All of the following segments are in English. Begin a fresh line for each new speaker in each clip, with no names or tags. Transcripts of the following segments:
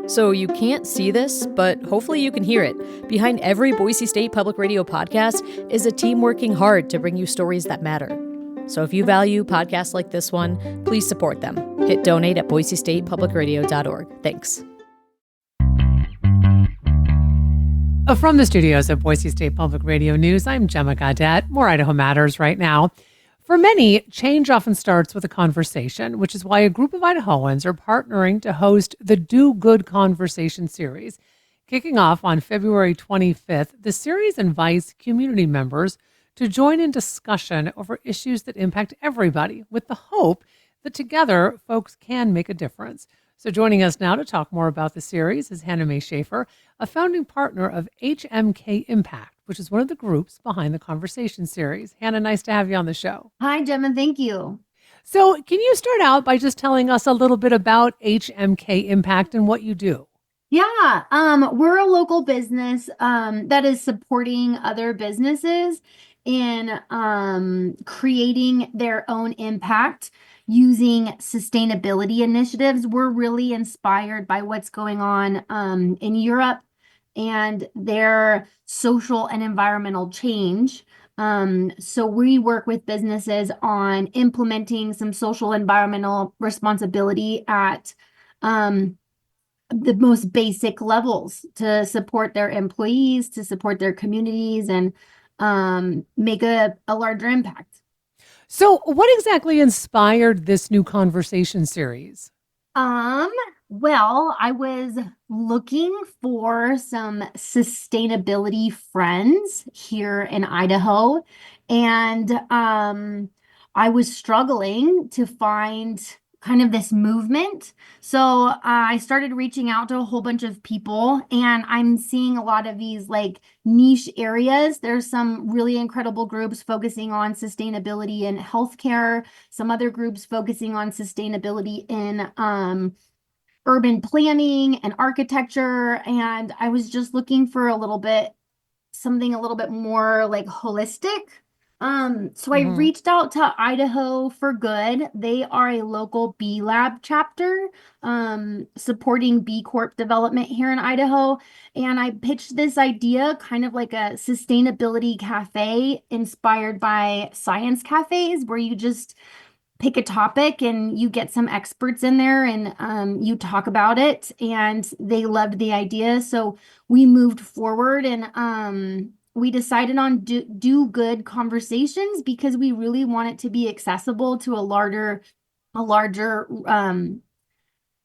So you can't see this, but hopefully you can hear it. Behind every Boise State Public Radio podcast is a team working hard to bring you stories that matter. So if you value podcasts like this one, please support them. Hit donate at boisestatepublicradio.org. Thanks.
From the studios of Boise State Public Radio News, I'm Gemma Gaudette. More Idaho Matters right now. For many, change often starts with a conversation, which is why a group of Idahoans are partnering to host the Do Good Conversation series. Kicking off on February 25th, the series invites community members to join in discussion over issues that impact everybody, with the hope that together folks can make a difference. So joining us now to talk more about the series is Hannah Mae Schaefer, a founding partner of HMK Impact, which is one of the groups behind the Conversation series. Hannah, nice to have you on the show.
Hi, Gemma. Thank you.
So can you start out by just telling us a little bit about HMK Impact and what you do?
Yeah, we're a local business that is supporting other businesses in creating their own impact using sustainability initiatives. We're really inspired by what's going on in Europe and their social and environmental change. So we work with businesses on implementing some social environmental responsibility at the most basic levels to support their employees, to support their communities, and make a larger impact.
So what exactly inspired this new Conversation series?
Well, I was looking for some sustainability friends here in Idaho, and I was struggling to find kind of this movement. So I started reaching out to a whole bunch of people, and I'm seeing a lot of these like niche areas. There's some really incredible groups focusing on sustainability in healthcare, some other groups focusing on sustainability in urban planning and architecture. And I was just looking for something a little bit more like holistic. So I reached out to Idaho for Good. They are a local B Lab chapter, supporting B Corp development here in Idaho. And I pitched this idea, kind of like a sustainability cafe inspired by science cafes, where you just pick a topic and you get some experts in there and you talk about it. And they loved the idea. So we moved forward and we decided on do good conversations because we really want it to be accessible to a larger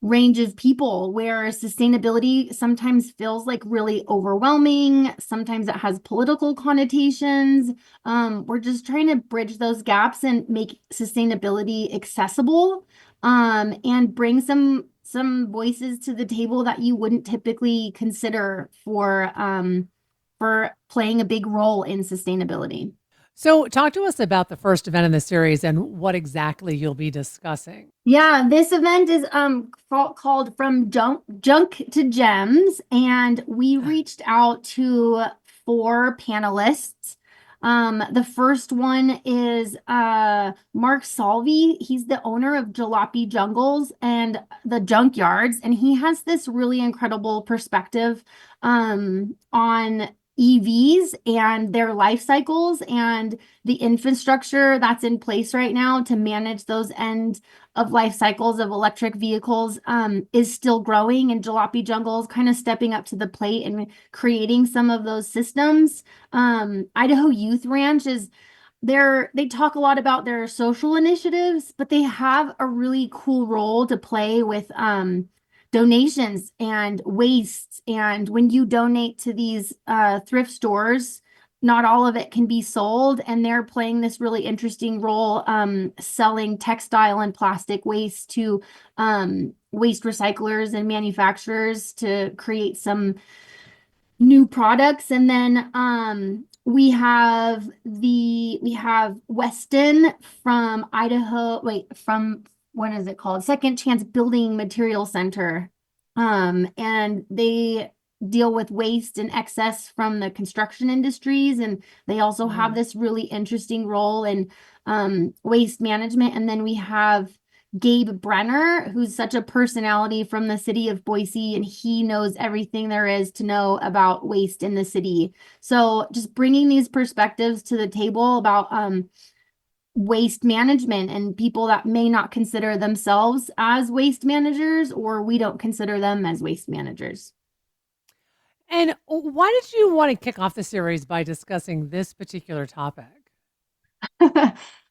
range of people, where sustainability sometimes feels like really overwhelming. Sometimes it has political connotations. We're just trying to bridge those gaps and make sustainability accessible, and bring some voices to the table that you wouldn't typically consider for playing a big role in sustainability.
So talk to us about the first event in the series and what exactly you'll be discussing.
Yeah, this event is called From Junk to Gems, and we reached out to 4 panelists. The first one is Mark Salvi. He's the owner of Jalopy Jungles and the Junkyards, and he has this really incredible perspective on EVs and their life cycles and the infrastructure that's in place right now to manage those end of life cycles of electric vehicles is still growing, and Jalopy Jungle is kind of stepping up to the plate and creating some of those systems. Idaho Youth Ranch they talk a lot about their social initiatives, but they have a really cool role to play with donations and waste. And when you donate to these thrift stores, not all of it can be sold, and they're playing this really interesting role selling textile and plastic waste to waste recyclers and manufacturers to create some new products. And then we have Weston from what is it called? Second Chance Building Material Center. And they deal with waste and excess from the construction industries. And they also have this really interesting role in waste management. And then we have Gabe Brenner, who's such a personality from the city of Boise, and he knows everything there is to know about waste in the city. So just bringing these perspectives to the table about waste management and people that may not consider themselves as waste managers, or we don't consider them as waste managers.
And why did you want to kick off the series by discussing this particular topic?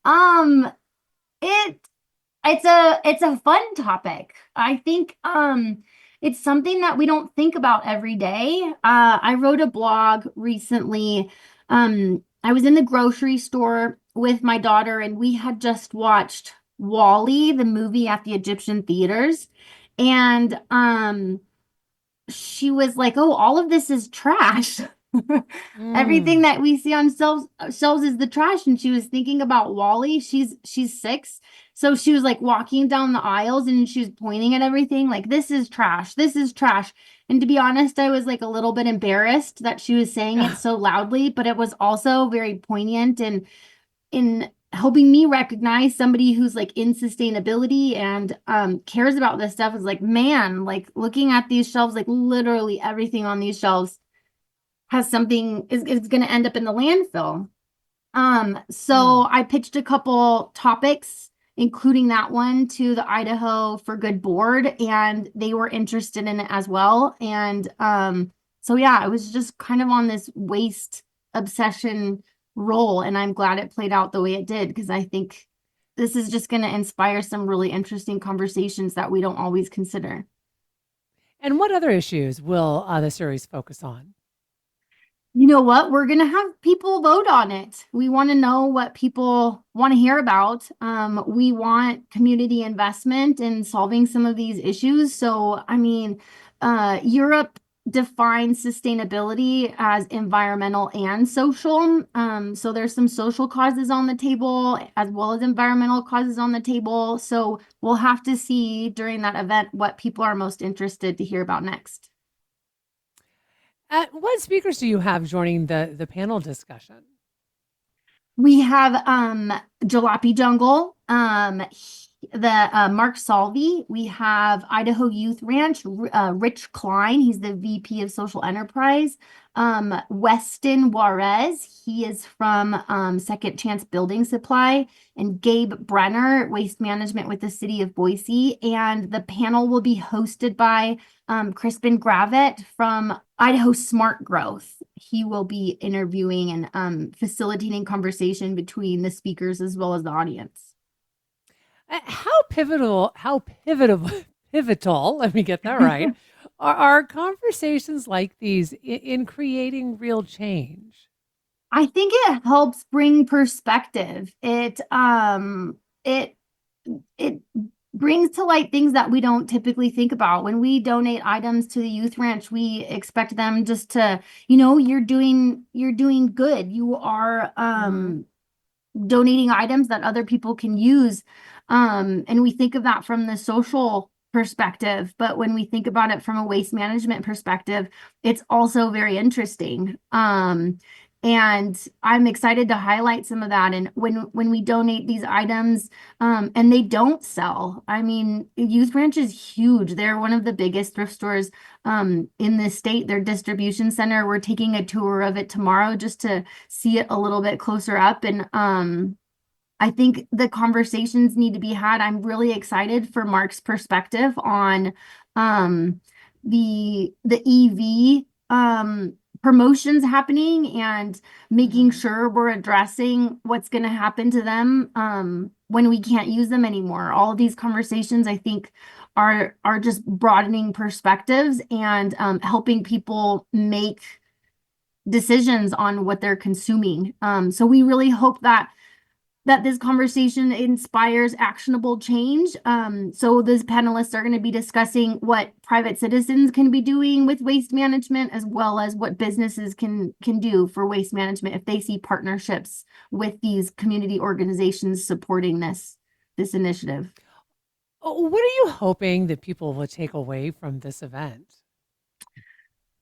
um, it it's a fun topic. I think it's something that we don't think about every day. I wrote a blog recently. I was in the grocery store with my daughter and we had just watched Wall-E, the movie at the Egyptian theaters. And she was like, "Oh, all of this is trash." Everything
Mm.
that we see on shelves is the trash. And she was thinking about Wall-E. She's 6. So she was like walking down the aisles and she was pointing at everything like, "This is trash. This is trash." And to be honest, I was like a little bit embarrassed that she was saying it so loudly, but it was also very poignant and in helping me recognize somebody who's like in sustainability and cares about this stuff. Is like, man, like looking at these shelves, like literally everything on these shelves has something is going to end up in the landfill. So
Mm.
I pitched a couple topics, including that one to the Idaho for Good board, and they were interested in it as well. And so yeah, I was just kind of on this waste obsession role, and I'm glad it played out the way it did because I think this is just going to inspire some really interesting conversations that we don't always consider.
And what other issues will the series focus on?
You know what? We're going to have people vote on it. We want to know what people want to hear about. We want community investment in solving some of these issues. So, I mean, Europe defines sustainability as environmental and social. So there's some social causes on the table as well as environmental causes on the table. So we'll have to see during that event what people are most interested to hear about next.
What speakers do you have joining the panel discussion?
We have Jalopy Jungle, the Mark Salvi. We have Idaho Youth Ranch, Rich Klein. He's the VP of Social Enterprise. Weston Juarez. He is from Second Chance Building Supply. And Gabe Brenner, Waste Management with the City of Boise. And the panel will be hosted by Crispin Gravett from Idaho Smart Growth. He will be interviewing and facilitating conversation between the speakers as well as the audience.
How pivotal, let me get that right, are conversations like these in creating real change?
I think it helps bring perspective. It brings to light things that we don't typically think about. When we donate items to the youth ranch, we expect them just to, you're doing good. You are
Hmm.
donating items that other people can use. And we think of that from the social perspective, but when we think about it from a waste management perspective, it's also very interesting. And I'm excited to highlight some of that. And when we donate these items, and they don't sell, I mean, Youth Ranch is huge. They're one of the biggest thrift stores in the state. Their distribution center. We're taking a tour of it tomorrow just to see it a little bit closer up. And I think the conversations need to be had. I'm really excited for Mark's perspective on um, the EV promotions happening and making
Hmm.
sure we're addressing what's going to happen to them when we can't use them anymore. All of these conversations, I think, are just broadening perspectives and helping people make decisions on what they're consuming. So we really hope that this conversation inspires actionable change. So these panelists are going to be discussing what private citizens can be doing with waste management, as well as what businesses can do for waste management if they see partnerships with these community organizations supporting this initiative.
What are you hoping that people will take away from this event?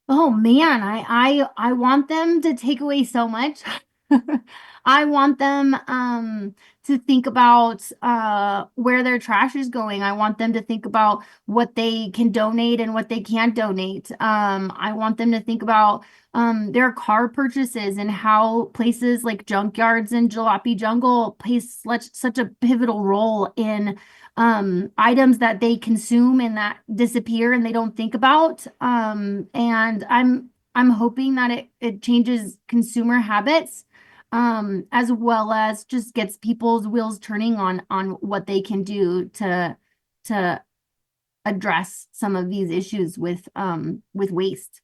Oh man, I want them to take away so much. I want them to think about where their trash is going. I want them to think about what they can donate and what they can't donate. I want them to think about their car purchases and how places like junkyards and Jalopy Jungle play such a pivotal role in items that they consume and that disappear and they don't think about. And I'm hoping that it changes consumer habits, as well as just gets people's wheels turning on what they can do to address some of these issues with waste.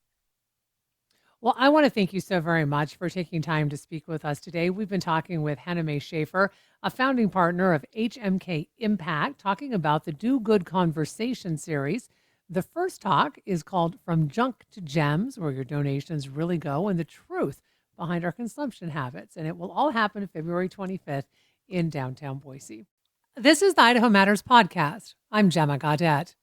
Well, I want to thank you so very much for taking time to speak with us today. We've been talking with Hannah Mae Schaefer, a founding partner of HMK Impact, talking about the Do Good Conversation series. The first talk is called From Junk to Gems, where your donations really go and the truth behind our consumption habits. And it will all happen February 25th in downtown Boise. This is the Idaho Matters podcast. I'm Gemma Gaudette.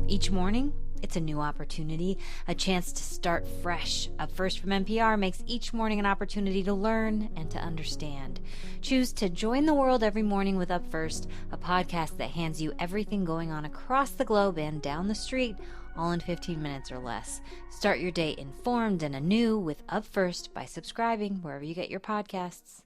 Each morning, it's a new opportunity, a chance to start fresh. Up First from NPR makes each morning an opportunity to learn and to understand. Choose to join the world every morning with Up First, a podcast that hands you everything going on across the globe and down the street, all in 15 minutes or less. Start your day informed and anew with Up First by subscribing wherever you get your podcasts.